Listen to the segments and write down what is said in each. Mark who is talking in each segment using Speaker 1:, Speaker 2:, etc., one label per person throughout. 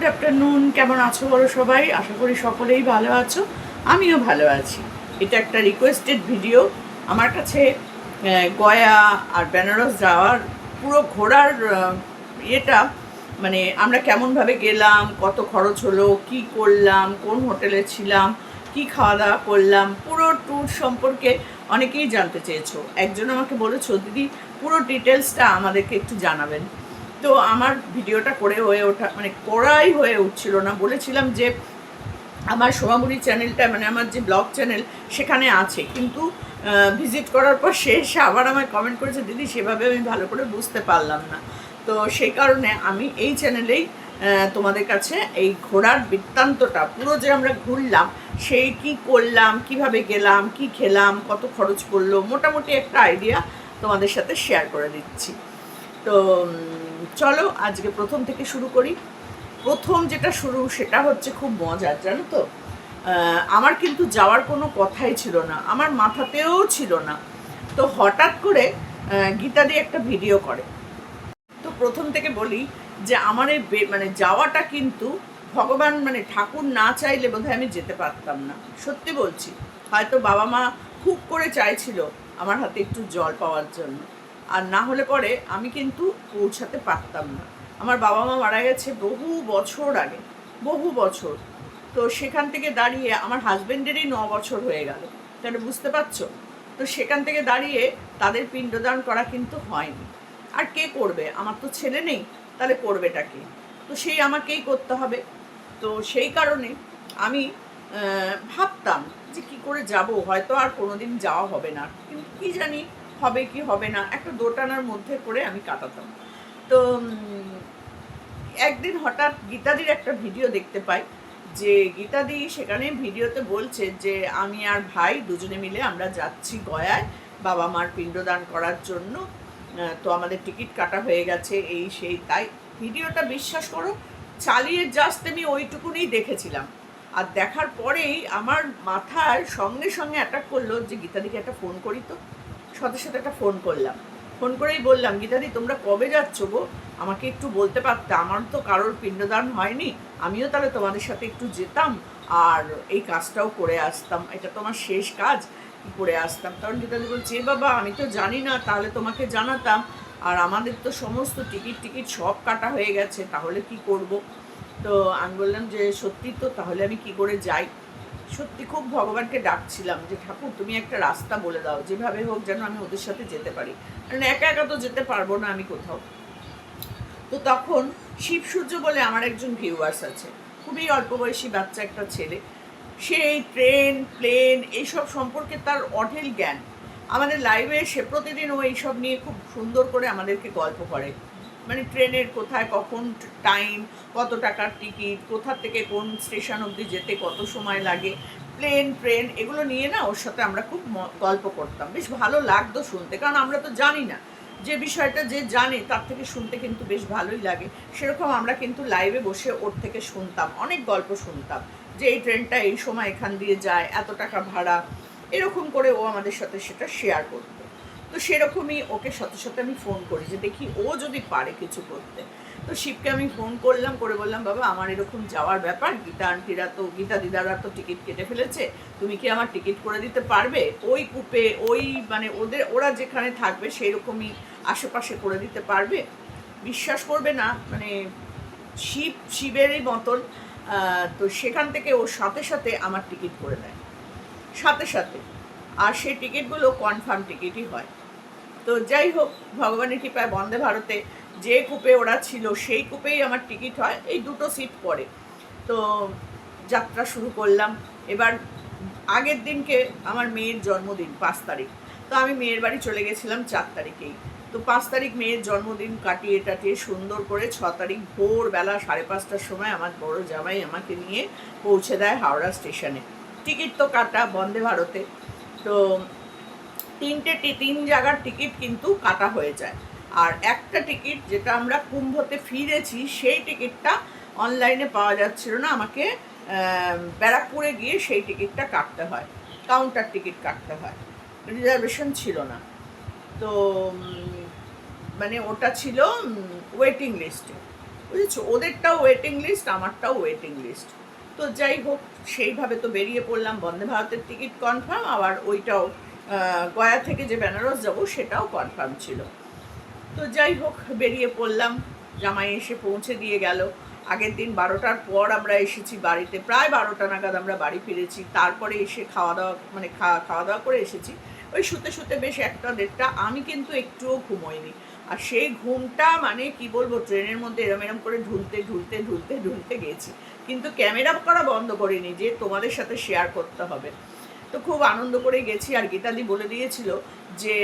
Speaker 1: Afternoon, কেমন আছো বলো সবাই? আশা করি সকলেই ভালো আছো, আমিও ভালো আছি। এটা একটা রিকোয়েস্টেড ভিডিও। আমার কাছে গয়া আর বেনারস যাওয়ার পুরো ঘোরার ইয়েটা, মানে আমরা কেমনভাবে গেলাম, কত খরচ হলো, কি করলাম, কোন হোটেলে ছিলাম, কি খাওয়া দাওয়া করলাম, পুরো ট্যুর সম্পর্কে অনেকেই জানতে চেয়েছো। একজন আমাকে বলেছো, দিদি পুরো ডিটেলসটা আমাদেরকে একটু জানাবেন। তো আমার ভিডিওটা করে হয়ে ওঠা, মানে করাই হয়ে উঠছিল না। বলেছিলাম যে আমার সোমাবুড়ি চ্যানেলটা, মানে আমার যে ব্লগ চ্যানেল, সেখানে আছে, কিন্তু ভিজিট করার পর সে আবার আমায় কমেন্ট করেছে, দিদি সেভাবে আমি ভালো করে বুঝতে পারলাম না। তো সেই কারণে আমি এই চ্যানেলেই তোমাদের কাছে এই ঘোরার বৃত্তান্তটা, পুরো যে আমরা ঘুরলাম, সেই কি করলাম, কিভাবে গেলাম, কি খেলাম, কত খরচ করলো, মোটামুটি একটা আইডিয়া তোমাদের সাথে শেয়ার করে দিচ্ছি। তো চলো আজকে প্রথম থেকে শুরু করি। প্রথম যেটা শুরু, সেটা হচ্ছে খুব মজার, জানো তো। আমার কিন্তু যাওয়ার কোনো কথাই ছিল না, আমার মাথাতেও ছিল না। তো হঠাৎ করে গীতাদি একটা ভিডিও করে। তো প্রথম থেকে বলি যে আমার এই মানে যাওয়াটা কিন্তু ভগবান, মানে ঠাকুর না চাইলে বোধহয় আমি যেতে পারতাম না। সত্যি বলছি, হয়তো বাবা মা খুব করে চাইছিল আমার হাতে একটু জল পাওয়ার জন্য, আর না হলে পরে আমি কিন্তু পৌঁছাতে পারতাম না। আমার বাবা মা মারা গেছে বহু বছর আগে, বহু বছর। তো সেখান থেকে দাঁড়িয়ে আমার হাজব্যান্ডেরই 9 বছর হয়ে গেল, তাহলে বুঝতে পারছো। তো সেখান থেকে দাঁড়িয়ে তাদের পিণ্ডদান করা কিন্তু হয়নি। আর কে করবে? আমার তো ছেলে নেই, তাহলে করবেটা কে? তো সেই আমাকেই করতে হবে। তো সেই কারণে আমি ভাবতাম যে কি করে যাব, হয়তো আর কোনোদিন যাওয়া হবে না, কিন্তু কি জানি হবে কি হবে না, একটা দোটানার মধ্যে করে আমি কাটাতাম। তো একদিন হঠাৎ গীতাদির একটা ভিডিও দেখতে পাই, যে গীতাদি সেখানে ভিডিওতে বলছে যে আমি আর ভাই দুজনে মিলে আমরা যাচ্ছি গয়ায় বাবা মার পিণ্ডদান করার জন্য। তো আমাদের টিকিট কাটা হয়ে গেছে, এই সেই তাই। ভিডিওটা বিশ্বাস করো, চালিয়ে জাস্ট আমি ওইটুকুনি দেখেছিলাম। আর দেখার পরেই আমার মাথার সঙ্গে সঙ্গে অ্যাটাক করলো যে গীতাদিকে একটা ফোন করি। তো সাথে সাথে একটা ফোন করলাম, ফোন করেই বললাম, গীতাদি তোমরা কবে যাচ্ছ গো? আমাকে একটু বলতে পারতে, আমার তো কারোর পিণ্ডদান হয়নি, আমিও তাহলে তোমাদের সাথে একটু যেতাম আর এই কাজটাও করে আসতাম, এটা তোমার শেষ কাজ, কি করে আসতাম। তখন গীতাদি বলছে, এ বাবা আমি তো জানি না, তাহলে তোমাকে জানাতাম, আর আমাদের তো সমস্ত টিকিট সব কাটা হয়ে গেছে, তাহলে কি করব। তো আমি বললাম যে সত্যি তো, তাহলে আমি কি করে যাই? সত্যি খুব ভগবানকে ডাকছিলাম যে ঠাকুর তুমি একটা রাস্তা বলে দাও, যেভাবে হোক যেন আমি ওদের সাথে যেতে পারি, কারণ একা একা তো যেতে পারবো না আমি কোথাও। তো তখন শিব সূর্য বলে আমার একজন ভিউয়ার্স আছে, খুবই অল্প বয়সী বাচ্চা একটা ছেলে। সেই ট্রেন প্লেন এইসব সম্পর্কে তার অঢেল জ্ঞান। আমাদের লাইভে সে প্রতিদিন ও এইসব নিয়ে খুব সুন্দর করে আমাদেরকে গল্প করে, মানে ট্রেনের কোথায় কখন টাইম, কত টাকার টিকিট, কোথা থেকে কোন স্টেশন অবধি যেতে কত সময় লাগে, প্লেন ট্রেন এগুলো নিয়ে না ওর সাথে আমরা খুব গল্প করতাম। বেশ ভালো লাগতো শুনতে, কারণ আমরা তো জানি না, যে বিষয়টা যে জানে তার থেকে শুনতে কিন্তু বেশ ভালোই লাগে। সেরকম আমরা কিন্তু লাইভে বসে ওর থেকে শুনতাম, অনেক গল্প শুনতাম, যে এই ট্রেনটা এই সময় এখান দিয়ে যায়, এত টাকা ভাড়া, এরকম করে ও আমাদের সাথে সেটা শেয়ার করতো। তো সেরকমই ওকে সাথে সাথে আমি ফোন করি যে দেখি ও যদি পারে কিছু করতে। তো শিবকে আমি ফোন করলাম, করে বললাম, বাবা আমার এরকম যাওয়ার ব্যাপার, গীতা আন্টিরা তো, গীতা দিদারা তো টিকিট কেটে ফেলেছে, তুমি কি আমার টিকিট করে দিতে পারবে? ওই কূপে, ওই মানে ওরা যেখানে থাকবে সেই রকমই আশেপাশে করে দিতে পারবে? বিশ্বাস করবে না, মানে শিবেরই মতন। তো সেখান থেকে ওর সাথে সাথে আমার টিকিট করে দেয়, সাথে সাথে। আর সেই টিকিটগুলো কনফার্ম টিকিটই হয়। তো যাই হোক, ভগবানের কৃপায় বন্দে ভারতে যে কূপে ওরা ছিল সেই কূপেই আমার টিকিট হয়, এই দুটো সিট পড়ে। তো যাত্রা শুরু করলাম। এবার আগের দিনকে আমার মেয়ের জন্মদিন 5 তারিখ, তো আমি মেয়ের বাড়ি চলে গেছিলাম 4 তারিখেই। তো 5 তারিখ মেয়ের জন্মদিন কাটিয়ে টাটিয়ে সুন্দর করে 6 তারিখ ভোরবেলা 5:30টার সময় আমার বড় জামাই আমাকে নিয়ে পৌঁছে দেয় হাওড়া স্টেশনে। টিকিট তো কাটা বন্দে ভারতে, তো তিন জায়গার টিকিট কিন্তু কাটা হয়ে যায়। আর একটা টিকিট যেটা আমরা কুম্ভতে ফিরেছি, সেই টিকিটটা অনলাইনে পাওয়া যাচ্ছিল না, আমাকে ব্যারাকপুরে গিয়ে সেই টিকিটটা কাটতে হয়, কাউন্টার টিকিট কাটতে হয়, রিজার্ভেশন ছিল না। তো মানে ওটা ছিল ওয়েটিং লিস্টে। বুঝেছো, ওদেরটাও ওয়েটিং লিস্ট, আমারটাও ওয়েটিং লিস্ট। তো যাই হোক, সেইভাবে তো বেরিয়ে পড়লাম। বন্দে ভারতের টিকিট কনফার্ম, আবার ওইটাও গয়া থেকে যে বেনারস যাবো সেটাও কনফার্ম ছিল। তো যাই হোক, বেরিয়ে পড়লাম। জামাই এসে পৌঁছে দিয়ে গেল। আগের দিন 12টার পর আমরা এসেছি বাড়িতে, প্রায় 12টা নাগাদ আমরা বাড়ি ফিরেছি। তারপরে এসে খাওয়া দাওয়া মানে খাওয়া দাওয়া করে এসেছি। ওই শুতে শুতে বেশ 1টা 1:30। আমি কিন্তু একটুও ঘুমোইনি। আর সেই ঘুমটা মানে কি বলবো, ট্রেনের মধ্যে এরম এরম করে ঢুলতে ঢুলতে ঢুলতে ঢুলতে গেছি, কিন্তু ক্যামেরা করা বন্ধ করিনি, যে তোমাদের সাথে শেয়ার করতে হবে। তো খুব আনন্দ করে গেছি। আর গীতাদি বলে দিয়েছিল যে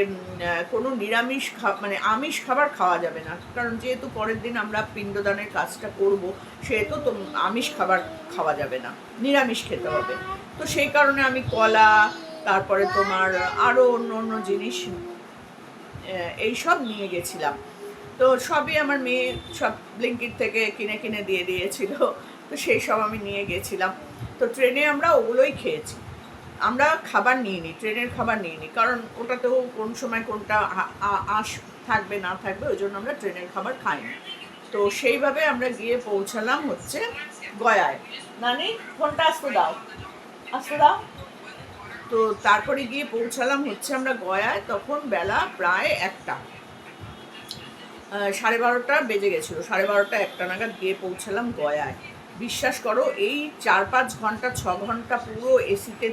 Speaker 1: কোনো নিরামিষ মানে আমিষ খাবার খাওয়া যাবে না, কারণ যেহেতু পরের দিন আমরা পিণ্ডদানের কাজটা করব, সেহেতু তো আমিষ খাবার খাওয়া যাবে না, নিরামিষ খেতে হবে। তো সেই কারণে আমি কলা, তারপরে তোমার আরও অন্য অন্য জিনিস এইসব নিয়ে গেছিলাম। তো সবই আমার মেয়ে সব ব্লিঙ্কিট থেকে কিনে কিনে দিয়ে দিয়েছিল। তো সেই সব আমি নিয়ে গেছিলাম। তো ট্রেনে আমরা ওগুলোই খেয়েছি। আমরা খাবার নিইনি, ট্রেনের খাবার নিইনি, কারণ ওটাতেও কোন সময় কোনটা আঁশ থাকবে না থাকবে, ওই জন্য আমরা ট্রেনের খাবার খাইনি। তো সেইভাবে আমরা গিয়ে পৌঁছালাম হচ্ছে গয়ায়। নানি ফোনটা আসতে দাও, আসতে দাও। তো তারপরে গিয়ে পৌঁছালাম হচ্ছে আমরা গয়ায়। তখন বেলা প্রায় 1টা, 12:30 বেজে গেছিলো। 12:30 1টা নাগাদ গিয়ে পৌঁছালাম গয়ায়। বিশ্বাস করো, এই 4-5 ঘন্টা 6 ঘন্টা পুরো এসিতে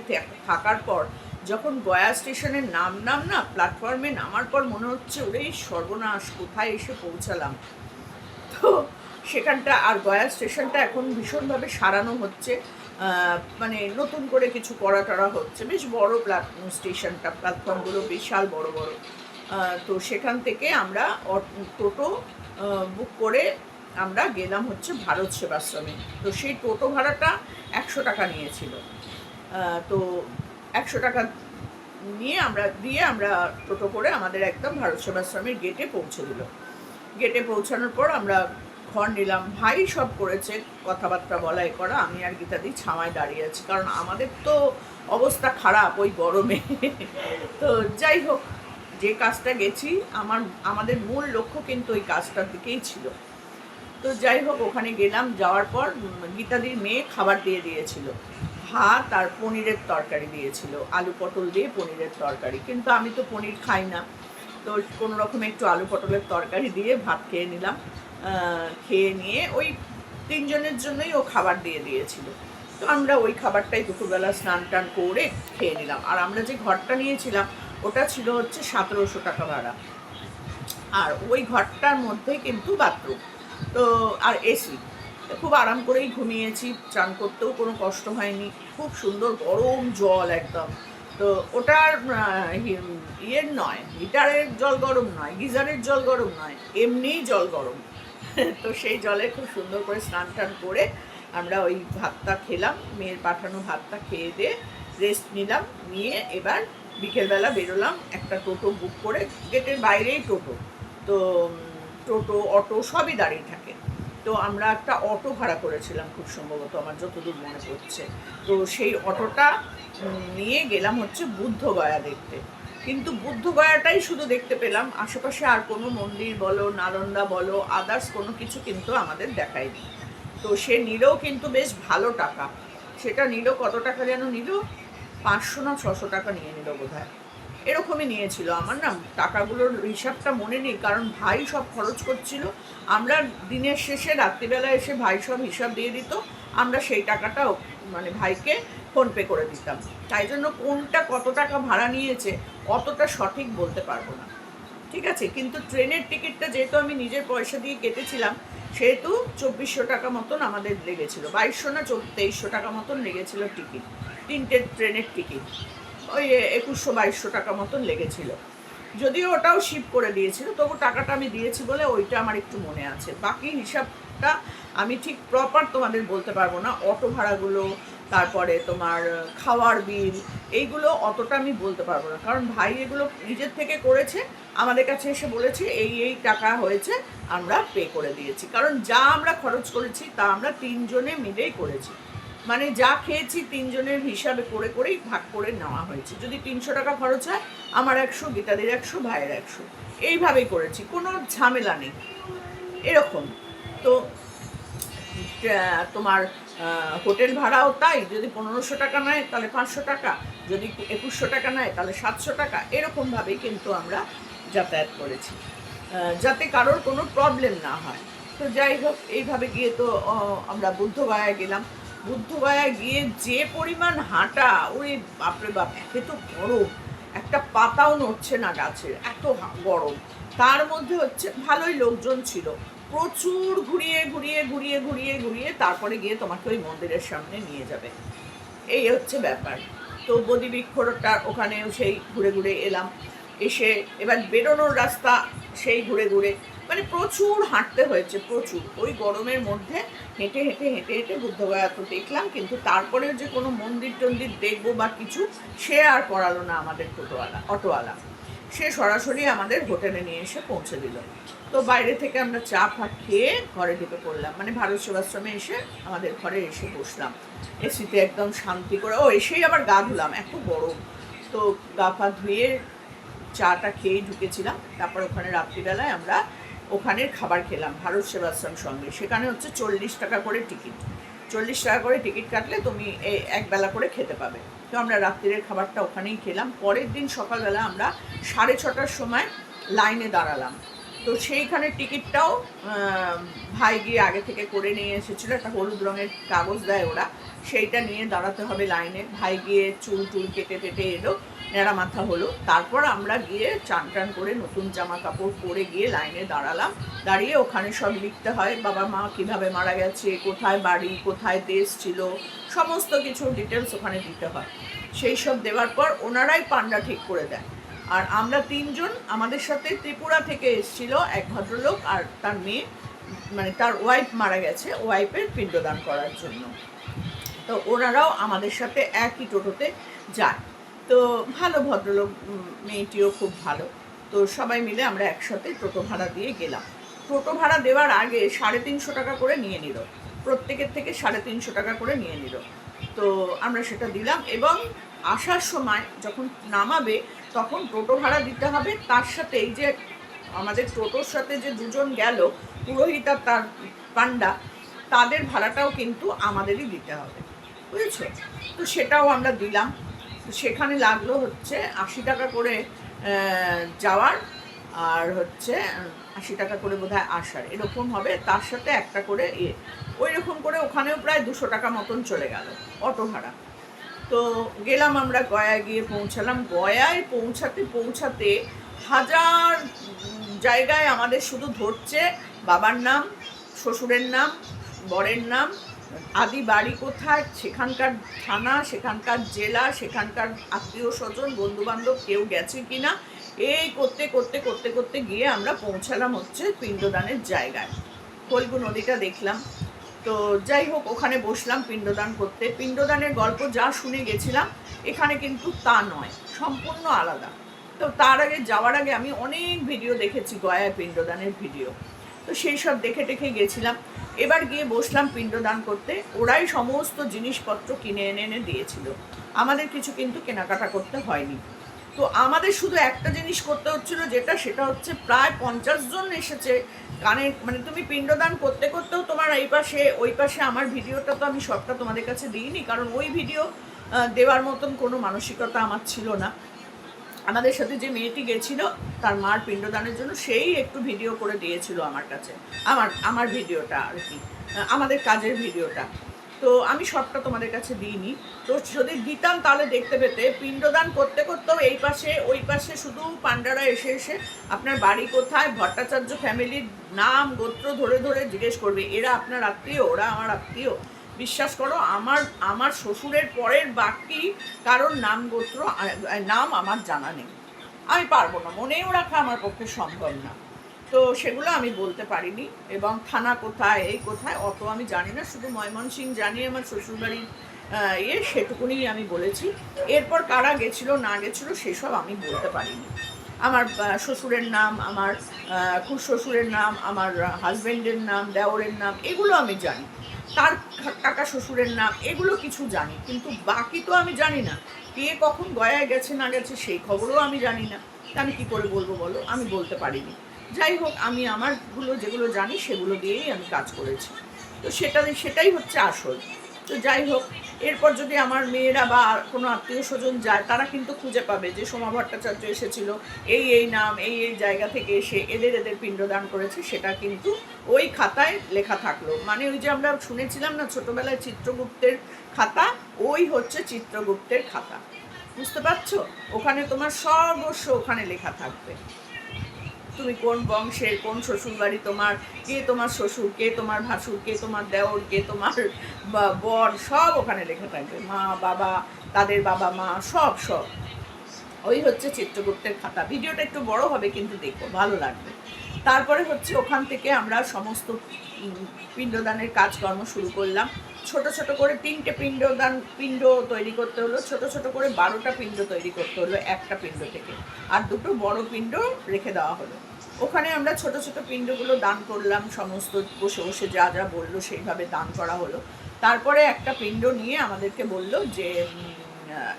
Speaker 1: থাকার পর যখন গয়া স্টেশনে নামলাম না, প্ল্যাটফর্মে নামার পর মনে হচ্ছে ওরে সর্বনাশ, কোথায় এসে পৌঁছালাম। তো সেখানটা আর গয়া স্টেশনটা এখন ভীষণভাবে সারানো হচ্ছে, মানে নতুন করে কিছু করা টরা হচ্ছে। বেশ বড় স্টেশনটা, প্ল্যাটফর্মগুলো বিশাল বড় বড়। তো সেখান থেকে আমরা টোটো বুক করে আমরা গেলাম হচ্ছে ভারত সেবাশ্রমে। তো সেই টোটো ভাড়াটা 100 টাকা নিয়েছিল। তো 100 টাকা নিয়ে আমরা টোটো করে আমাদের একদম ভারত সেবাশ্রমের গেটে পৌঁছে দিল। গেটে পৌঁছানোর পর আমরা ঘর নিলাম। ভাই সব করেছে, কথাবার্তা বলা এ করা। আমি আর গীতাদি ছামায় দাঁড়িয়ে আছি, কারণ আমাদের তো অবস্থা খারাপ ওই গরমে। তো যাই হোক, যে কাজটা গেছি, আমাদের মূল লক্ষ্য কিন্তু ওই কাজটার দিকেই ছিল। তো যাই হোক, ওখানে গেলাম। যাওয়ার পর গীতাদির মেয়ে খাবার দিয়ে দিয়েছিল, ভাত আর পনিরের তরকারি দিয়েছিল, আলু পটল দিয়ে পনিরের তরকারি। কিন্তু আমি তো পনির খাই না, তো কোনো রকম একটু আলু পটলের তরকারি দিয়ে ভাত খেয়ে নিলাম। খেয়ে নিয়ে ওই 3 জনের জন্যই ও খাবার দিয়ে দিয়েছিল। তো আমরা ওই খাবারটাই দুপুরবেলা স্নান টান করে খেয়ে নিলাম। আর আমরা যে ঘরটা নিয়েছিলাম ওটা ছিল হচ্ছে 1700 টাকা ভাড়া। আর ওই ঘরটার মধ্যে কিন্তু বাথরুম, তো আর এসি। খুব আরাম করেই ঘুমিয়েছি, চান করতেও কোনো কষ্ট হয়নি। খুব সুন্দর গরম জল একদম। তো ওটার ইয়ের নয়, হিটারের জল গরম নয়, গিজারের জল গরম নয়, এমনিই জল গরম। তো সেই জলে খুব সুন্দর করে স্নান টান করে আমরা ওই ভাতটা খেলাম, মেয়ের পাঠানো ভাতটা খেয়ে দিয়ে রেস্ট নিলাম। নিয়ে এবার বিকেলবেলা বেরোলাম একটা টোটো বুক করে। গেটের বাইরেই টোটো, তো টোটো অটো সবই দাঁড়িয়ে থাকে। তো আমরা একটা অটো ভাড়া করেছিলাম খুব সম্ভবত, আমার যতদূর মনে পড়ছে। তো সেই অটোটা নিয়ে গেলাম হচ্ছে বুদ্ধগয়া দেখতে। কিন্তু বুদ্ধগয়াটাই শুধু দেখতে পেলাম, আশেপাশে আর কোনো মন্দির বলো, নালন্দা বলো, আদার্স কোনো কিছু কিন্তু আমাদের দেখায়নি। তো সে নিলেও কিন্তু বেশ ভালো টাকা। সেটা নিল কত টাকা যেন নিল, 500 না 600 টাকা নিয়ে নিল বোধহয়, এরকমই নিয়েছিল। আমার না টাকাগুলোর হিসাবটা মনে নেই, কারণ ভাই সব খরচ করছিল। আমরা দিনের শেষে রাত্রিবেলা এসে ভাই সব হিসাব দিয়ে দিত, আমরা সেই টাকাটা মানে ভাইকে ফোনপে করে দিতাম। তাই জন্য কোনটা কত টাকা ভাড়া নিয়েছে অতটা সঠিক বলতে পারবো না, ঠিক আছে। কিন্তু ট্রেনের টিকিটটা যেহেতু আমি নিজের পয়সা দিয়ে কেটেছিলাম, সেহেতু 2400 টাকা মতন আমাদের লেগেছিল, 2200 না 2300 টাকা মতন লেগেছিল টিকিট, 3টে ট্রেনের টিকিট। ওই 2100-2200 টাকা মতন লেগেছিল। যদিও ওটাও শিপ করে দিয়েছিল, তবু টাকাটা আমি দিয়েছি বলে ওইটা আমার একটু মনে আছে। বাকি হিসাবটা আমি ঠিক প্রপার তোমাদের বলতে পারবো না। অটো ভাড়াগুলো, তারপরে তোমার খাওয়ার বিল, এইগুলো অতটা আমি বলতে পারবো না, কারণ ভাই এগুলো নিজের থেকে করেছে। আমাদের কাছে এসে বলেছে এই এই টাকা হয়েছে, আমরা পে করে দিয়েছি। কারণ যা আমরা খরচ করেছি তা আমরা 3 জনে মিলেই করেছি, মানে যা খেয়েছি 3 জনের হিসাবে করে করেই ভাগ করে নেওয়া হয়েছে। যদি 300 টাকা খরচ হয়, আমার 100, গীতাদের 100, ভাইয়ের 100, এইভাবেই করেছি, কোনো ঝামেলা নেই এরকম। তো তোমার হোটেল ভাড়াও তাই, যদি 1500 টাকা নেয় তাহলে 500 টাকা, যদি 2100 টাকা নেয় তাহলে 700 টাকা, এরকমভাবেই কিন্তু আমরা যাতায়াত করেছি, যাতে কারোর কোনো প্রবলেম না হয়। তো যাই হোক, এইভাবে গিয়ে তো আমরা বুদ্ধগয়ায় গেলাম। বুদ্ধগয়ায় গিয়ে যে পরিমাণ হাঁটা, ওই বাপরে বাপ, একে তো গরম, একটা পাতাও নড়ছে না গাছের, এত গরম। তার মধ্যে হচ্ছে ভালোই লোকজন ছিল, প্রচুর ঘুরিয়ে ঘুরিয়ে ঘুরিয়ে ঘুরিয়ে ঘুরিয়ে তারপরে গিয়ে তোমাকে ওই মন্দিরের সামনে নিয়ে যাবে, এই হচ্ছে ব্যাপার। তো বদ্বী বৃক্ষটার ওখানেও সেই ঘুরে ঘুরে এলাম, এসে এবার বেরোনোর রাস্তা সেই ঘুরে ঘুরে, মানে প্রচুর হাঁটতে হয়েছে, প্রচুর। ওই গরমের মধ্যে হেঁটে হেঁটে হেঁটে হেঁটে বুদ্ধগয়া তো দেখলাম, কিন্তু তারপরে যে কোনো মন্দির টন্দির দেখবো বা কিছু, সে আর করালো না আমাদের অটোওয়ালা। সে সরাসরি আমাদের হোটেলে নিয়ে এসে পৌঁছে দিল। তো বাইরে থেকে আমরা চা ফা খেয়ে ঘরে ঢুকে পড়লাম, মানে ভারত সেবাশ্রমে এসে আমাদের ঘরে এসে বসলাম এসিতে, একদম শান্তি করে। এসেই আবার গা ধুলাম, এত গরম। তো গা পা ধুয়ে চাটা খেয়েই ঢুকেছিলাম। তারপর ওখানে রাত্রিবেলায় আমরা ওখানের খাবার খেলাম ভারত সেবাশ্রম সঙ্গে। সেখানে হচ্ছে 40 টাকা করে টিকিট, 40 টাকা করে টিকিট কাটলে তুমি এই একবেলা করে খেতে পাবে। তো আমরা রাত্রিরের খাবারটা ওখানেই খেলাম। পরের দিন সকালবেলা আমরা 6:30টার সময় লাইনে দাঁড়ালাম। তো সেইখানে টিকিটটাও ভাই গিয়ে আগে থেকে করে নিয়ে এসেছিলো, একটা হলুদ রঙের কাগজ দেয় ওরা, সেইটা নিয়ে দাঁড়াতে হবে লাইনে। ভাই গিয়ে চুল টুল কেটে টেটে এলো, নেড়া মাথা হলো। তারপর আমরা গিয়ে চান টান করে নতুন জামা কাপড় পরে গিয়ে লাইনে দাঁড়ালাম। দাঁড়িয়ে ওখানে সব লিখতে হয়, বাবা মা কীভাবে মারা গেছে, কোথায় বাড়ি, কোথায় দেশ ছিল, সমস্ত কিছু ডিটেলস ওখানে দিতে হয়। সেই সব দেওয়ার পর ওনারাই পান্ডা ঠিক করে দেয়। আর আমরা 3 জন, আমাদের সাথে ত্রিপুরা থেকে এসেছিল এক ভদ্রলোক আর তার মেয়ে, মানে তার ওয়াইফ মারা গেছে, ওয়াইফের পিণ্ডদান করার জন্য। তো ওনারাও আমাদের সাথে একই টোটোতে যায়। তো ভালো ভদ্রলোক, মেয়েটিও খুব ভালো। তো সবাই মিলে আমরা একসাথে টোটো ভাড়া দিয়ে গেলাম। টোটো ভাড়া দেওয়ার আগে 350 টাকা করে নিয়ে নিল, প্রত্যেকের থেকে 350 টাকা করে নিয়ে নিল। তো আমরা সেটা দিলাম, এবং আসার সময় যখন নামাবে তখন টোটো ভাড়া দিতে হবে। তার সাথে এই যে আমাদের টোটোর সাথে যে 2 জন গেল, পুরোহিত আর তার পান্ডা, তাদের ভাড়াটাও কিন্তু আমাদেরই দিতে হবে, বুঝেছো? তো সেটাও আমরা দিলাম। তো সেখানে লাগলো হচ্ছে 80 টাকা করে যাওয়ার, আর হচ্ছে 80 টাকা করে বোধহয় আসার, এরকম হবে। তার সাথে একটা করে ওই রকম করে ওখানেও প্রায় 200 টাকা মতন চলে গেল অটো ভাড়া। তো গেলাম আমরা, গয়ায় গিয়ে পৌঁছালাম। গয়ায় পৌঁছাতে পৌঁছাতে হাজার জায়গায় আমাদের শুধু ধরছে বাবার নাম, শ্বশুরের নাম, বরের নাম, আদি বাড়ি কোথায়, সেখানকার থানা, সেখানকার জেলা, সেখানকার আত্মীয় স্বজন বন্ধুবান্ধব কেউ গেছে কিনা, এই করতে করতে করতে করতে গিয়ে আমরা পৌঁছালাম হচ্ছে পিণ্ডদানের জায়গায়। ফল্গু নদীটা দেখলাম। তো যাই হোক, ওখানে বসলাম পিণ্ডদান করতে। পিণ্ডদানের গল্প যা শুনে গেছিলাম, এখানে কিন্তু তা নয়, সম্পূর্ণ আলাদা। তো তার আগে, যাওয়ার আগে আমি অনেক ভিডিও দেখেছি, গয়ায় পিণ্ডদানের ভিডিও, তো সেই সব দেখে টেখে গেছিলাম। এবার গিয়ে বসলাম পিণ্ডদান করতে। ওরাই সমস্ত জিনিসপত্র কিনে এনে এনে দিয়েছিল, আমাদের কিছু কিন্তু কেনাকাটা করতে হয়নি। তো আমাদের শুধু একটা জিনিস করতে হচ্ছিল, সেটা হচ্ছে প্রায় 50 জন এসেছে গানের, মানে তুমি পিণ্ডদান করতে করতেও তোমার এই পাশে ওই পাশে, আমার ভিডিওটা তো আমি সবটা তোমাদের কাছে দিইনি, কারণ ওই ভিডিও দেওয়ার মতন কোনো মানসিকতা আমার ছিল না। আমাদের সাথে যে মেয়েটি গেছিল তার মার পিণ্ডদানের জন্য, সেই একটু ভিডিও করে দিয়েছিল আমার কাছে, আমার ভিডিওটা আর কি, আমাদের কাজের ভিডিওটা। তো আমি সবটা তোমাদের কাছে দিইনি। তো যদি দিতাম তাহলে দেখতে পেতে, পিণ্ডদান করতে করতেও এই পাশে ওই পাশে শুধু পান্ডারা এসে এসে আপনার বাড়ি কোথায়, ভট্টাচার্য ফ্যামিলির নাম গোত্র ধরে ধরে জিজ্ঞেস করবে, এরা আপনার আত্মীয়, ওরা আমার আত্মীয়। বিশ্বাস করো, আমার শ্বশুরের পরের বাকি কারোর নাম গোত্র নাম আমার জানা নেই, আমি পারবো না, মনেও রাখা আমার পক্ষে সম্ভব না। তো সেগুলো আমি বলতে পারিনি, এবং থানা কোথায়, এই কোথায়, অত আমি জানি না। শুধু ময়মনসিংহ জানি আমার শ্বশুরবাড়ির সেটুকুনি আমি বলেছি। এরপর কারা গেছিলো না গেছিলো সেসব আমি বলতে পারিনি। আমার শ্বশুরের নাম, আমার খুড়শ্বশুরের নাম, আমার হাজব্যান্ডের নাম, দেওরের নাম, এগুলো আমি জানি। তার কাকা শ্বশুরের নাম, এগুলো কিছু জানি, কিন্তু বাকি তো আমি জানি না। কে কখন গয়ায় গেছে না গেছে সেই খবরও আমি জানি না। আমি কি করে বলবো বলো, আমি বলতে পারিনি। যাই হোক, আমি আমারগুলো যেগুলো জানি সেগুলো দিয়েই আমি কাজ করেছি। তো সেটাই হচ্ছে আসল। তো যাই হোক, এরপর যদি আমার মেয়েরা বা কোনো আত্মীয় স্বজন যায়, তারা কিন্তু খুঁজে পাবে যে সোমা ভট্টাচার্য এসেছিল, এই নাম, এই জায়গা থেকে এসে এদের পিণ্ডদান করেছে, সেটা কিন্তু ওই খাতায় লেখা থাকলো। মানে ওই যে আমরা শুনেছিলাম না ছোটবেলায় চিত্রগুপ্তের খাতা, ওই হচ্ছে চিত্রগুপ্তের খাতা। বুঝতে পারছো? ওখানে তোমার সর্বস্ব ওখানে লেখা থাকবে, তুমি কোন বংশের, কোন শ্বশুর বাড়ি তোমার, কে তোমার শ্বশুর, কে তোমার ভাসুর, কে তোমার দেওর, কে তোমার বর, সব ওখানে লেখা থাকবে, মা বাবা, তাদের বাবা মা, সব সব। ওই হচ্ছে চিত্রগুপ্তের খাতা। ভিডিওটা একটু বড় হবে কিন্তু দেখো ভালো লাগবে। তারপরে হচ্ছে ওখান থেকে আমরা সমস্ত পিণ্ডদানের কাজকর্ম শুরু করলাম। ছোট ছোট করে 3টে পিণ্ড তৈরি করতে হলো, ছোট ছোট করে 12টা পিণ্ড তৈরি করতে হলো একটা পিণ্ড থেকে, আর 2টো বড় পিণ্ড রেখে দেওয়া হলো। ওখানে আমরা ছোট ছোট পিণ্ডগুলো দান করলাম, সমস্ত বসে বসে যা যা বললো সেইভাবে দান করা হলো। তারপরে একটা পিণ্ড নিয়ে আমাদেরকে বলল যে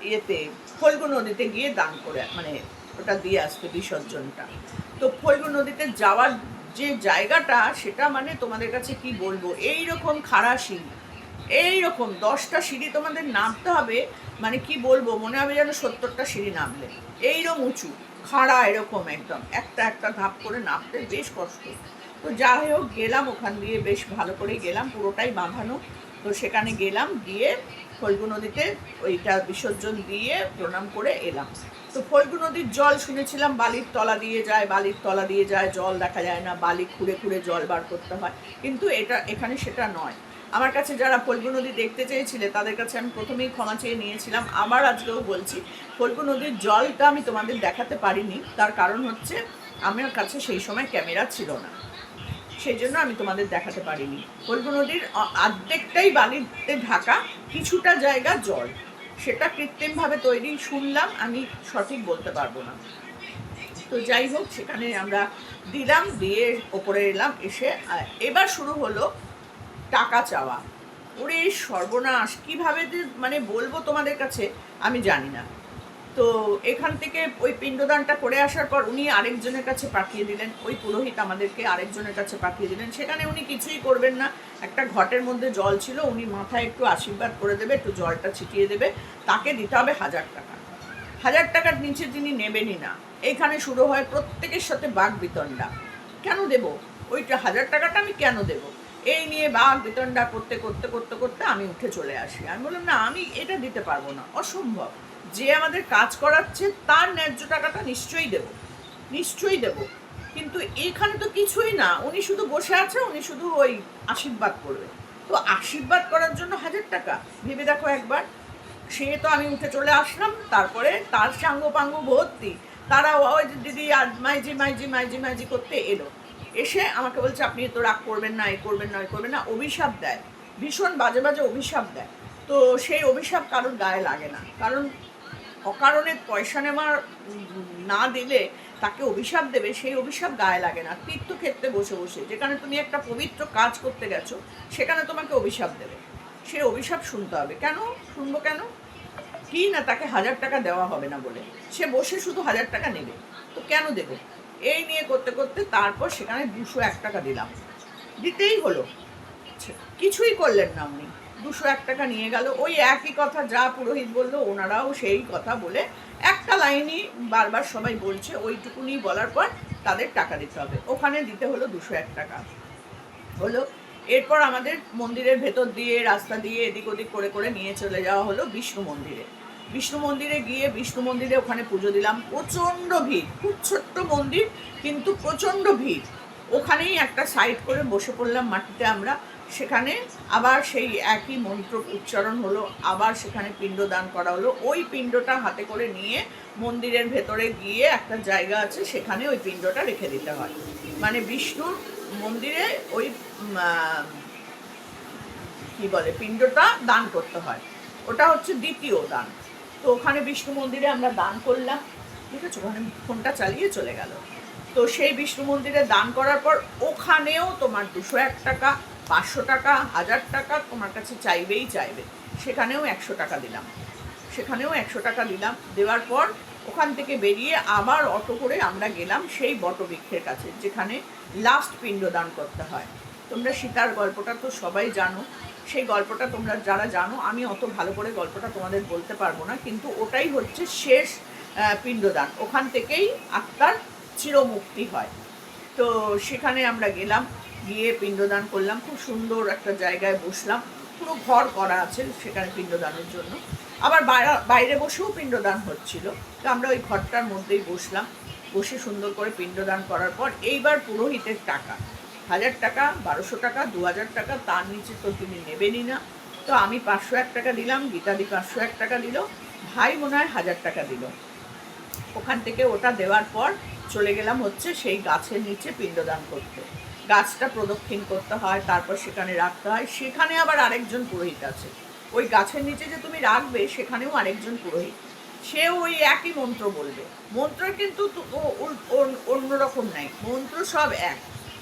Speaker 1: ইয়েতে ফল্গু নদীতে গিয়ে দান করে, মানে ওটা দিয়ে আসবে বিসর্জনটা। তো ফল্গু নদীতে যাওয়ার যে জায়গাটা, সেটা মানে তোমাদের কাছে কি বলবো, এইরকম খাড়া সিঁড়ি, এইরকম 10টা সিঁড়ি তোমাদের নামতে হবে, মানে কি বলবো, মনে হবে যেন 70টা সিঁড়ি নামলে, এইরকম উঁচু খাড়া, এরকম একদম একটা একটা ধাপ করে নামতে বেশ কষ্ট। তো যাই হোক গেলাম, ওখান দিয়ে বেশ ভালো করে গেলাম, পুরোটাই বাঁধানো। তো সেখানে গেলাম, গিয়ে ফল্গু নদীতে ওইটা বিসর্জন দিয়ে প্রণাম করে এলাম। তো ফল্গু নদীর জল শুনেছিলাম বালির তলা দিয়ে যায়, জল দেখা যায় না, বালি খুঁড়ে খুঁড়ে জল বার করতে হয়, কিন্তু এখানে সেটা নয়। আমার কাছে যারা ফল্গু নদী দেখতে চেয়েছিলে তাদের কাছে আমি প্রথমেই ক্ষমা চেয়ে নিয়েছিলাম, আবার আজকেও বলছি, ফল্গু নদীর জলটা আমি তোমাদের দেখাতে পারিনি, তার কারণ হচ্ছে আমার কাছে সেই সময় ক্যামেরা ছিল না, সেই জন্য আমি তোমাদের দেখাতে পারিনি। ফল্গু নদীর অর্ধেকটাই বালিতে ঢাকা, কিছুটা জায়গা জল, সেটা কৃত্রিমভাবে তৈরি শুনলাম, আমি সঠিক বলতে পারবো না। তো যাই হোক সেখানে আমরা দিলাম, দিয়ে ওপরে এলাম, এসে এবার শুরু হলো টাকা চাওয়া। ওরে সর্বনাশ, কীভাবে যে মানে বলবো তোমাদের কাছে আমি জানি না। তো এখান থেকে ওই পিণ্ডদানটা করে আসার পর উনি আরেকজনের কাছে পাঠিয়ে দিলেন, ওই পুরোহিত আমাদেরকে আরেকজনের কাছে পাঠিয়ে দিলেন। সেখানে উনি কিছুই করবেন না, একটা ঘটের মধ্যে জল ছিল, উনি মাথায় একটু আশীর্বাদ করে দেবে, একটু জলটা ছিটিয়ে দেবে, তাকে দিতে হবে 1000 টাকা। 1000 টাকার নিচে তিনি নেবেনই না। এইখানে শুরু হয় প্রত্যেকের সাথে বাঘ বিতণ্ডা, কেন দেব ওইটা, 1000 টাকাটা আমি কেন দেব, এই নিয়ে বাঘ বিতণ্ডা করতে করতে করতে করতে আমি উঠে চলে আসি। আমি বললাম না, আমি এটা দিতে পারবো না, অসম্ভব, যে আমাদের কাজ করাচ্ছে তার ন্যায্য টাকাটা নিশ্চয়ই দেব, কিন্তু এখানে তো কিছুই না, উনি শুধু বসে আছে, উনি শুধু ওই আশীর্বাদ করবে, তো আশীর্বাদ করার জন্য 1000 টাকা, ভেবে দেখো একবার। সে তো আমি উঠে চলে আসলাম, তারপরে তার সাঙ্গ পাঙ্গ ভর্তি, তারা ওই দিদি আজ মাইজি করতে এলো, এসে আমাকে বলছে আপনি তো রাগ করবেন না, এ করবেন না, অভিশাপ দেয়, ভীষণ বাজে বাজে অভিশাপ দেয়। তো সেই অভিশাপ কারোর গায়ে লাগে না, কারণ অকারণে পয়সা নেওয়ার না দিলে তাকে অভিশাপ দেবে, সেই অভিশাপ গায়ে লাগে না। তীর্থক্ষেত্রে বসে বসে যেখানে তুমি একটা পবিত্র কাজ করতে গেছো, সেখানে তোমাকে অভিশাপ দেবে, সেই অভিশাপ শুনতে হবে। শুনবো কেন? কি না তাকে 1000 টাকা দেওয়া হবে না বলে, সে বসে শুধু 1000 টাকা নেবে, তো কেন দেবে? এই নিয়ে করতে করতে তারপর সেখানে 201 টাকা দিলাম, দিতেই হলো, কিছুই করলেন না উনি, 201 টাকা নিয়ে গেল। ওই একই কথা যা পুরোহিত বললো, ওনারাও সেই কথা বলে একটা লাইনই বারবার সবাই বলছে, ওইটুকুনি বলার পর তাদের টাকা দিতে হবে, ওখানে দিতে হলো 201 টাকা হলো। এরপর আমাদের মন্দিরের ভেতর দিয়ে রাস্তা দিয়ে এদিক ওদিক করে করে নিয়ে চলে যাওয়া হলো বিষ্ণু মন্দিরে গিয়ে বিষ্ণু মন্দিরে ওখানে পুজো দিলাম। প্রচণ্ড ভিড়, খুব ছোট্ট মন্দির কিন্তু প্রচণ্ড ভিড়। ওখানেই একটা সাইড করে বসে পড়লাম মাটিতে আমরা, সেখানে আবার সেই একই মন্ত্র উচ্চারণ হলো, আবার সেখানে পিণ্ডদান করা হলো। ওই পিণ্ডটা হাতে করে নিয়ে মন্দিরের ভেতরে গিয়ে একটা জায়গা আছে, সেখানে ওই পিণ্ডটা রেখে দিতে হয়, মানে বিষ্ণুর মন্দিরে ওই কি বলে পিণ্ডটা দান করতে হয়, ওটা হচ্ছে দ্বিতীয় দান। তো ওখানে বিষ্ণু মন্দিরে আমরা দান করলাম, ঠিক আছে, ওখানে ফোনটা চালিয়ে চলে গেল। তো সেই বিষ্ণু মন্দিরে দান করার পর ওখানেও তোমার 201 টাকা, 500 টাকা, 1000 টাকা তোমার কাছে চাইবে, সেখানেও 100 টাকা দিলাম। দেওয়ার পর ওখান থেকে বেরিয়ে আবার অটো করে আমরা গেলাম সেই বটবৃক্ষের কাছে, যেখানে লাস্ট পিণ্ডদান করতে হয়। তোমরা সীতার গল্পটা তো সবাই জানো, সেই গল্পটা তোমরা যারা জানো, আমি অত ভালো করে গল্পটা তোমাদের বলতে পারবো না, কিন্তু ওটাই হচ্ছে শেষ পিণ্ডদান। ওখান থেকেই আত্মার চিরমুক্তি হয়। তো সেখানে আমরা গেলাম, গিয়ে পিণ্ডদান করলাম। খুব সুন্দর একটা জায়গায় বসলাম, পুরো ঘর করা আছে সেখানে পিণ্ডদানের জন্য। আবার বাইরে বসেও পিণ্ডদান হচ্ছিল, তো আমরা ওই ঘরটার মধ্যেই বসলাম। বসে সুন্দর করে পিণ্ডদান করার পর এইবার পুরোহিতের টাকা 1000 টাকা, 1200 টাকা, 2000 টাকা, তার নিচে তো তিনি নেবেনই না। তো আমি 501 টাকা দিলাম, গীতাদি 501 টাকা দিল, ভাই মনে হয় 1000 টাকা দিল। ওখান থেকে ওটা দেওয়ার পর চলে গেলাম হচ্ছে সেই গাছের নিচে পিণ্ডদান করতে। গাছটা প্রদক্ষিণ করতে হয়, তারপর সেখানে রাখতে হয়। সেখানে আবার আরেকজন পুরোহিত আছে। ওই গাছের নিচে যে তুমি রাখবে সেখানেও আরেকজন পুরোহিত, সেও ওই একই মন্ত্র বলবে। মন্ত্র কিন্তু অন্যরকম নাই, মন্ত্র সব এক।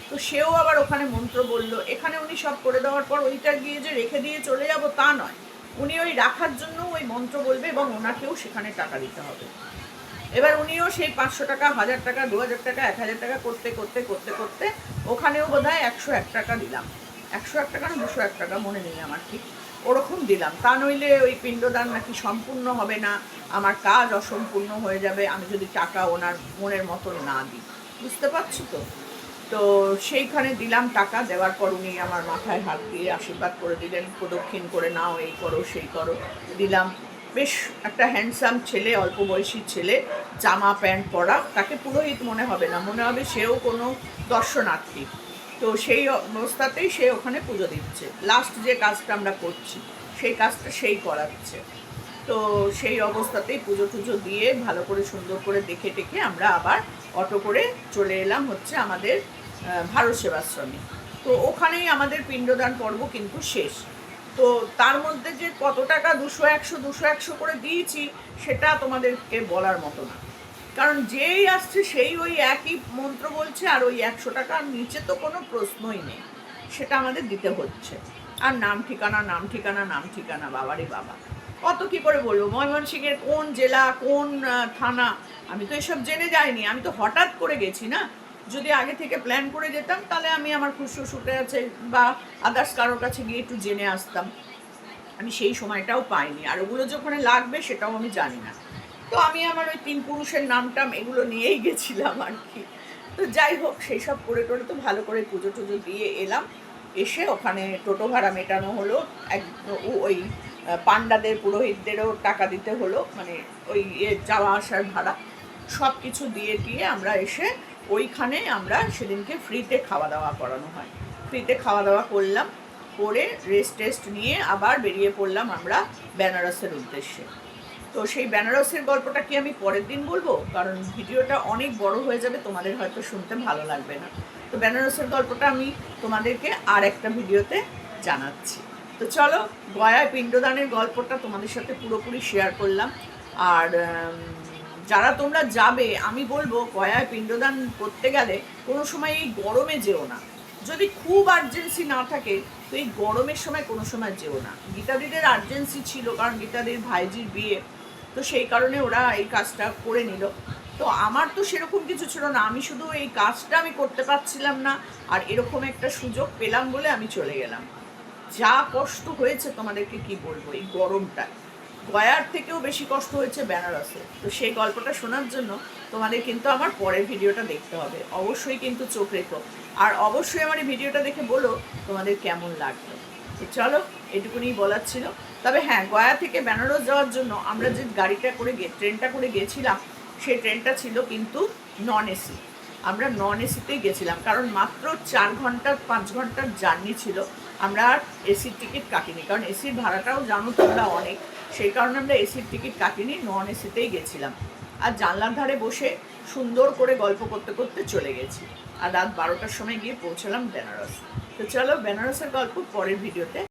Speaker 1: তো সেও আবার ওখানে মন্ত্র বলল। এখানে উনি সব করে দেওয়ার পর ওইটা গিয়ে যে রেখে দিয়ে চলে যাব তা নয়, উনি ওই রাখার জন্য ওই মন্ত্র বলবে এবং ওনাকেও সেখানে টাকা দিতে হবে। এবার উনিও সেই 500 টাকা, 1000 টাকা, 2000 টাকা, 1000 টাকা করতে করতে করতে করতে ওখানেও বোধহয় 101 টাকা দিলাম। 101 টাকা না 201 টাকা মনে নেই আমার ঠিক, ওরকম দিলাম। তা নইলে ওই পিণ্ডদান নাকি সম্পূর্ণ হবে না, আমার কাজ অসম্পূর্ণ হয়ে যাবে আমি যদি টাকা ওনার মনের মতন না দিই। বুঝতে পারছি তো? তো সেইখানে দিলাম টাকা। দেওয়ার পর উনি আমার মাথায় হাত দিয়ে আশীর্বাদ করে দিলেন, প্রদক্ষিণ করে নাও, এই করো সেই করো। দিলাম। বেশ একটা হ্যান্ডসাম ছেলে, অল্প বয়সী ছেলে, জামা প্যান্ট পরা। তাকে পুরোহিত মনে হবে না, মনে হবে সেও কোনো দর্শনার্থী। তো সেই অবস্থাতেই সে ওখানে পুজো দিচ্ছে। লাস্ট যে কাজটা আমরা করছি সেই কাজটা সেই করাচ্ছে। তো সেই অবস্থাতেই পুজো টুজো দিয়ে ভালো করে সুন্দর করে দেখে টেখে আমরা আবার অটো করে চলে এলাম হচ্ছে আমাদের ভারত সেবাশ্রমে। তো ওখানেই আমাদের পিণ্ডদান পর্ব কিন্তু শেষ। তো তার মধ্যে যে কত টাকা 200 করে দিয়েছি সেটা তোমাদেরকে বলার মতো না, কারণ যেই আসছে সেই ওই একই মন্ত্র বলছে, আর ওই 100 টাকার নিচে তো কোনো প্রশ্নই নেই, সেটা আমাদের দিতে হচ্ছে। আর নাম ঠিকানা, নাম ঠিকানা, নাম ঠিকানা, বাবারে বাবা, কত কি করে বলবো। ময়মনসিংহের কোন জেলা, কোন থানা, আমি তো এসব জেনে যাইনি, আমি তো হঠাৎ করে গেছি না। যদি আগে থেকে প্ল্যান করে যেতাম তাহলে আমি আমার খুশু শুটে আছে বা আদার্স কারোর কাছে গিয়ে একটু জেনে আসতাম। আমি সেই সময়টাও পাইনি, আর ওগুলো যখন লাগবে সেটাও আমি জানি না। তো আমি আমার ওই 3 পুরুষের নামটাম এগুলো নিয়েই গেছিলাম আর কি। তো যাই হোক, সেই সব করে টোরে তো ভালো করে পুজো টুজো দিয়ে এলাম। এসে ওখানে টোটো ভাড়া মেটানো হলো, ওই পান্ডাদের পুরোহিতদেরও টাকা দিতে হলো, মানে ওই যাওয়া আসার ভাড়া সব কিছু দিয়ে আমরা এসে ওইখানে আমরা সেদিনকে ফ্রিতে খাওয়া দাওয়া করানো হয়। ফ্রিতে খাওয়া দাওয়া করলাম, করে রেস্ট টেস্ট নিয়ে আবার বেরিয়ে পড়লাম আমরা বেনারসের উদ্দেশ্যে। তো সেই বেনারসের গল্পটা কি আমি পরের দিন বলবো, কারণ ভিডিওটা অনেক বড় হয়ে যাবে, তোমাদের হয়তো শুনতে ভালো লাগবে না। তো বেনারসের গল্পটা আমি তোমাদেরকে আর একটা ভিডিওতে জানাচ্ছি। তো চলো, গয়ায় পিণ্ডদানের গল্পটা তোমাদের সাথে পুরোপুরি শেয়ার করলাম। আর যারা তোমরা যাবে, আমি বলবো গয়ায় পিণ্ডদান করতে গেলে কোনো সময় এই গরমে যেও না। যদি খুব আর্জেন্সি না থাকে তো এই গরমের সময় কোনো সময় যেও না। গীতাদিদের আর্জেন্সি ছিল, কারণ গীতাদির ভাইজির বিয়ে, তো সেই কারণে ওরা এই কাজটা করে নিল। তো আমার তো সেরকম কিছু ছিল না, আমি শুধু এই কাজটা আমি করতে পারছিলাম না, আর এরকম একটা সুযোগ পেলাম বলে আমি চলে গেলাম। যা কষ্ট হয়েছে তোমাদেরকে কি বলবো এই গরমটা, গয়ার থেকেও বেশি কষ্ট হয়েছে বেনারসে। তো সেই গল্পটা শোনার জন্য তোমাদের কিন্তু আমার পরের ভিডিওটা দেখতে হবে, অবশ্যই কিন্তু চোখ রেখো। আর অবশ্যই আমার এই ভিডিওটা দেখে বলো তোমাদের কেমন লাগলো। তো চলো, এটুকুনি বলার ছিল। তবে হ্যাঁ, গয়া থেকে বেনারস যাওয়ার জন্য আমরা যে গাড়িটা করে ট্রেনটা করে গেছিলাম, সেই ট্রেনটা ছিল কিন্তু নন এসি। আমরা নন এসিতেই গেছিলাম, কারণ মাত্র 5 ঘন্টার জার্নি ছিল। আমরা আর এসির টিকিট কাটিনি, কারণ এসির ভাড়াটাও জানো তোমরা অনেক, সেই কারণে আমরা এসির টিকিট কাটিনি, নন এসিতেই গেছিলাম। আর জানলার ধারে বসে সুন্দর করে গল্প করতে করতে চলে গেছি। আর রাত 12টার সময় গিয়ে পৌঁছলাম বেনারস। তো চলো, বেনারসের গল্প পরের ভিডিওতে